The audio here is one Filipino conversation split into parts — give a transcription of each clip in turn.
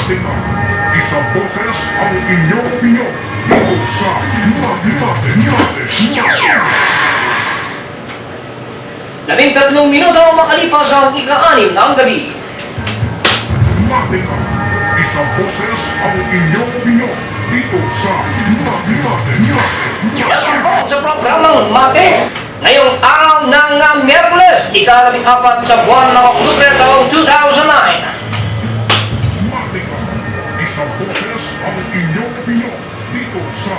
Matika, isang boses ang inyong opinyon dito sa Labing 3 minuto makalipas ang ika-6 ng gabi. Matika, isang boses ang inyong opinyon dito sa Welcome po sa programang Mate. Ngayong araw ng Miyerkules, ika-14 sa buwan ng Oktubre taong 2009. Matika, isang boses ang inyong opinyon dito sa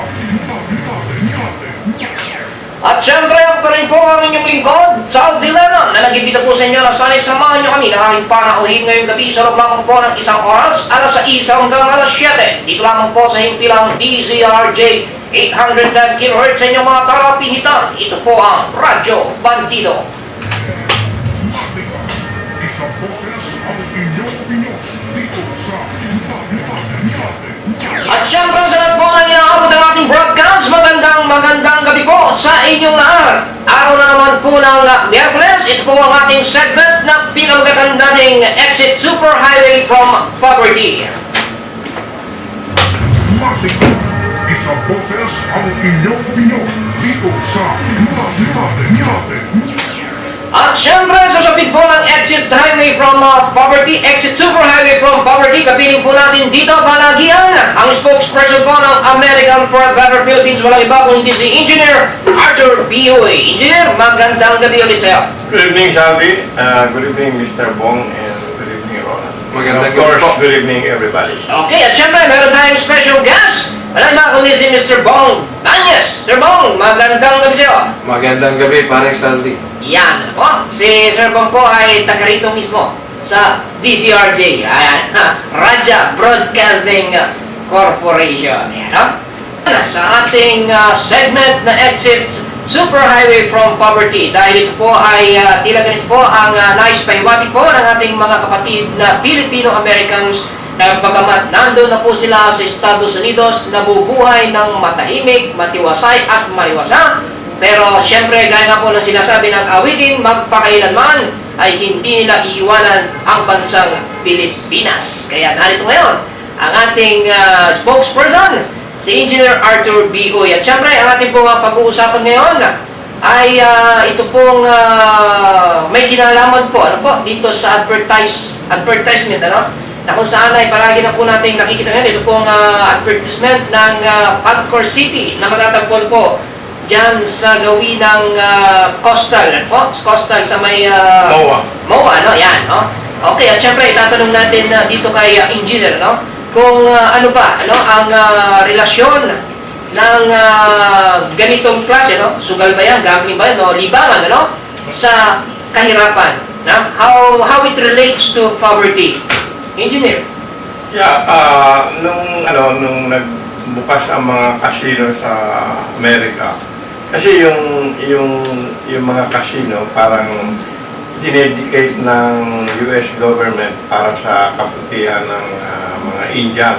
At syempre, ako pa rin po ang inyong lingkod, Sal Dilena, na nag-ibita po sa inyo na sana'y samahan nyo kami na aking panauhin ngayong gabi sa loob lamang po ng isang oras, alas 6 hanggang alas 7. Dito lamang po sa himpilang DZRJ 810 kHz sa inyong mga karapihitan. Ito po ang Radyo Bandido. Matika, isang boses ang inyong opinyon dito sa At syempre sa lahat po na ninaabot ang ating broadcast, magandang gabi po sa inyong lahat. Araw na naman po ng Miyerkules, ito po ang ating segment na pinamagatan nating Exit Superhighway from Poverty. Matika, isang boses ang inyong opinyon dito sa At syempre, sasabit po ng Exit Highway from Poverty, Exit Superhighway from Poverty, kapiling po natin dito palagian ang spokesperson po ng American for a Better Philippines, walang iba kung hindi si Engineer Arthur Bioy. Engineer, magandang gabi ulit sa'yo. Good evening, Salvi. Good evening, Mr. Bong, and good evening, Roland. Magandang And of course, gabi po. good evening, everybody. Okay, at syempre, meron tayong special guest. Wala na kundi si Mr. Bong Danyes. Sir Bong, magandang gabi sa'yo. Magandang gabi, parang Saldi. Yan po, si Sir Bong po ay taga rito mismo sa DZRJ, ayan, Raja Broadcasting Corporation. Ayan, no? Sa ating segment na Exit Superhighway from Poverty, dahil ito po ay tila ganito po ang nais pahiwatig po ng ating mga kapatid na Filipino-Americans na bagamat nandun na po sila sa Estados Unidos, nabubuhay ng matahimik, matiwasay at maliwasa. Pero siyempre, gaya nga po ng sinasabi ng awitin, magpakailanman ay hindi nila iiwanan ang bansang Pilipinas. Kaya narito ngayon ang ating spokesperson, si Engineer Arthur Bioy. At siyempre, ang ating pong pag-uusapan ngayon ay ito pong may kinalaman po, ano po, dito sa advertisement, ano? Na kung saan ay palagi na po natin nakikita ngayon, ito pong advertisement ng Pagcor City na matatagpuan po dyan sa gawin ng coastal, ano po? Coastal sa may MOA, no? Yan, no? Okay, at syempre, itatanong natin dito kay Engineer, no? Kung ano ba, ano, ang relasyon ng ganitong klase, no? Sugal ba yan, gambling ba yan, no? Libangan, ano? Sa kahirapan, no? How it relates to poverty. Engineer. Yeah, nung nagbukas ang mga casino sa Amerika, kasi yung mga casino parang dinedicate ng US government para sa kabutihan ng mga Indian.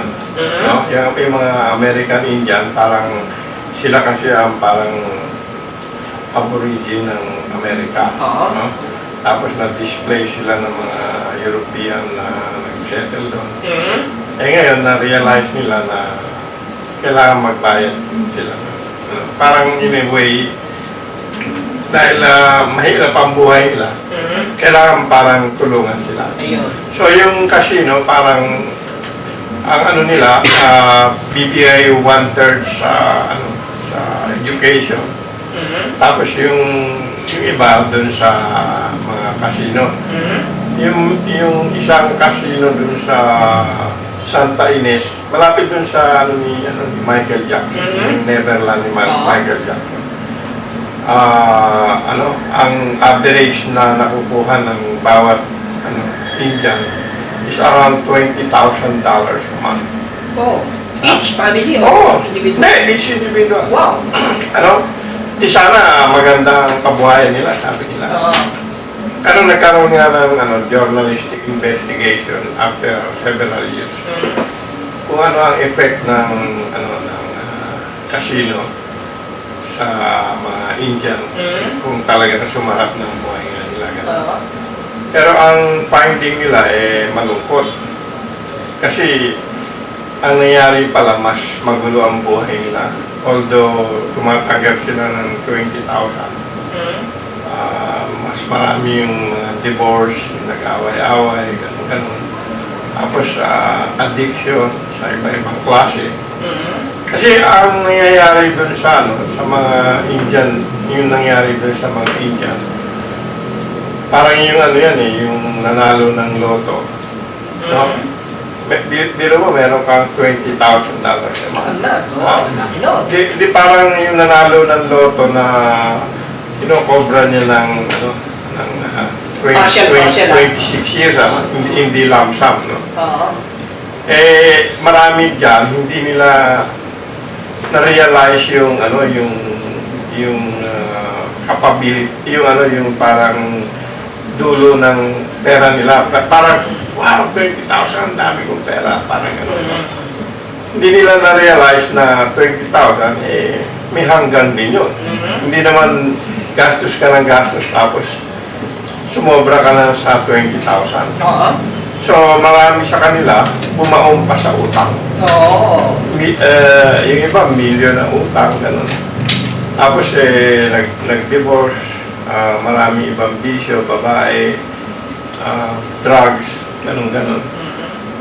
No? Yung mga American Indian, parang sila kasi ang parang aborigine ng Amerika. No? Tapos na-display sila ng mga European na nag-settle doon. Eh ngayon, na-realize nila na kailangan magbayad sila. Parang in a way, dahil mahirap ang buhay nila, kailangan parang tulungan sila. Ayun. So yung casino, parang ang ano nila, BPI 1/3 sa education. Tapos yung iba dun sa mga casino. Yung isang casino dun sa Santa Ines, malapit dun sa ni Michael Jackson, yung Neverland ni Michael Jackson. Ang average na nakukuha ng bawat Indian is around $20,000 a month. Oh, each family Oh, individual? hindi, each individual. Wow. Di sana maganda ang kabuhayan nila, sabi nila. Nagkaroon nga ng journalistic investigation after several years. Kung ano ang effect ng casino sa mga Indian, kung talaga sumarap ng buhay nila. Pero ang finding nila malungkot. Kasi ang nangyari pala, mas magulo ang buhay nila. Although tumatanggap sila ng 20,000, mas marami yung mga divorce, yung nag-away-away, ganun. Tapos addiction sa iba-ibang klase. Kasi ang nangyayari doon sa sa mga Indian, yung nangyari doon sa mga Indian, parang yung yung nanalo ng loto. No? Di mo, meron kang $20,000 a month. Di parang yung nanalo ng loto na kinokobra niya ng 26 years, hindi lump sum, no? Eh, marami dyan, hindi nila na-realize yung capability, yung parang dulo ng pera nila. Parang, wow, 20,000, ang dami kong pera, parang gano'n. Hindi nila na-realize na 20,000, eh, may hanggan din yun. Hindi naman gastos ka ng gastos, tapos sumobra ka na sa 20,000. So, marami sa kanila, bumaon pa sa utang. Yung iba, milyon na utang, gano'n. Tapos, nag-divorce, marami ibang bisyo, babae, drugs, gano'n.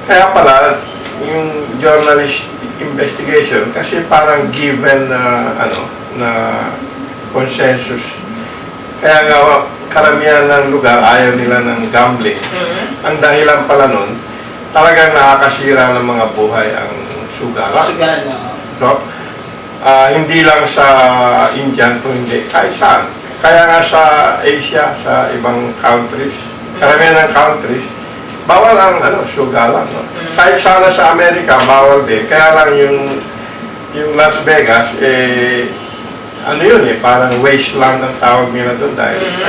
Kaya pala, yung journalistic investigation, kasi parang given na consensus. Kaya nga, karamihan ng lugar, ayaw nila ng gambling. Ang dahilan pala nun, talagang nakakasira ng mga buhay ang sugalan. So, hindi lang sa Indian, kundi kahit saan. Kaya nga sa Asia, sa ibang countries, karamihan ng countries, bawal ang sugalan. No? Kahit sana sa Amerika, bawal din. Kaya lang yung Las Vegas, parang wasteland ang tawag nila doon dahil sa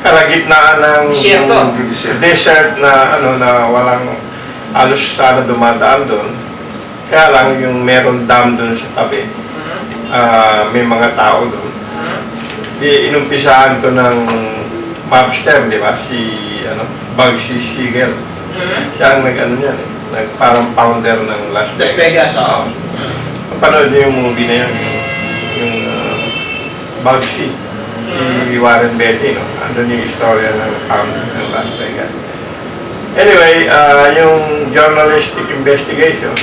kalagitnaan ng desert na na walang halos sana dumadaan doon. Kaya lang yung meron dam doon sa tabi, may mga tao doon. Inumpisahan to ng mobster, di ba? Si Bugsy Siegel. Siya ang parang founder ng Las Vegas. Panood niyo yung movie na yun, yung Bugsy, si Warren Beatty, no? Andun yung istorya ng founder ng Las Vegas. Anyway, yung journalistic investigation,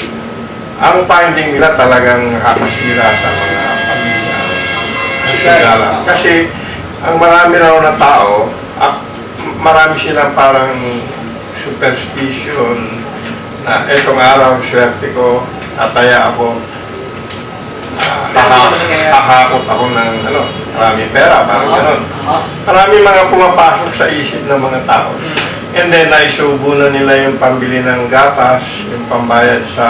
ang finding nila talagang nakakasira sa mga pamilya. Kasi ang marami raw na tao, marami silang parang superstition na etong araw, swerte ko, tataya ako, hahakot ako ng maraming pera, parang gano'n. Marami mga pumapasok sa isip ng mga tao. And then, naisubo na nila yung pambili ng gatas, yung pambayad sa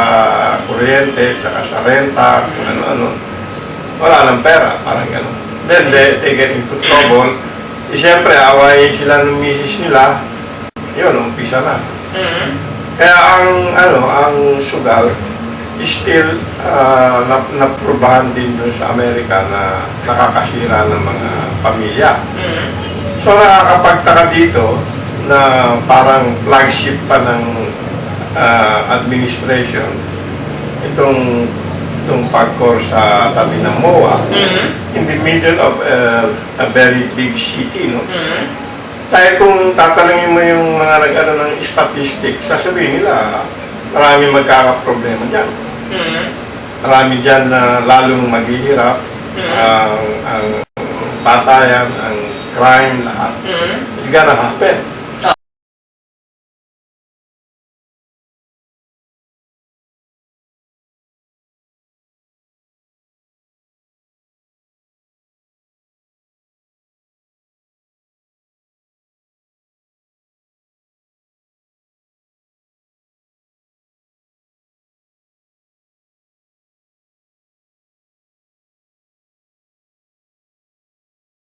kuryente, tsaka sa renta, kung ano-ano. Wala ng pera, parang gano'n. Then, they get into trouble. Siyempre, awayin sila ng misis nila, yun, umpisa na. Kaya ang sugal, still naprubahan din doon sa Amerika na nakakasira ng mga pamilya. So nakakapagtaka dito na parang flagship pa ng administration itong pagkor sa tabi ng MOA in the middle of a very big city, no? Dahil kung tatanungin mo yung mga ng statistics, sasabihin nila marami magkakaproblema dyan. Marami dyan na lalong maghihirap, ang patayan, ang crime, lahat. It's gonna happen.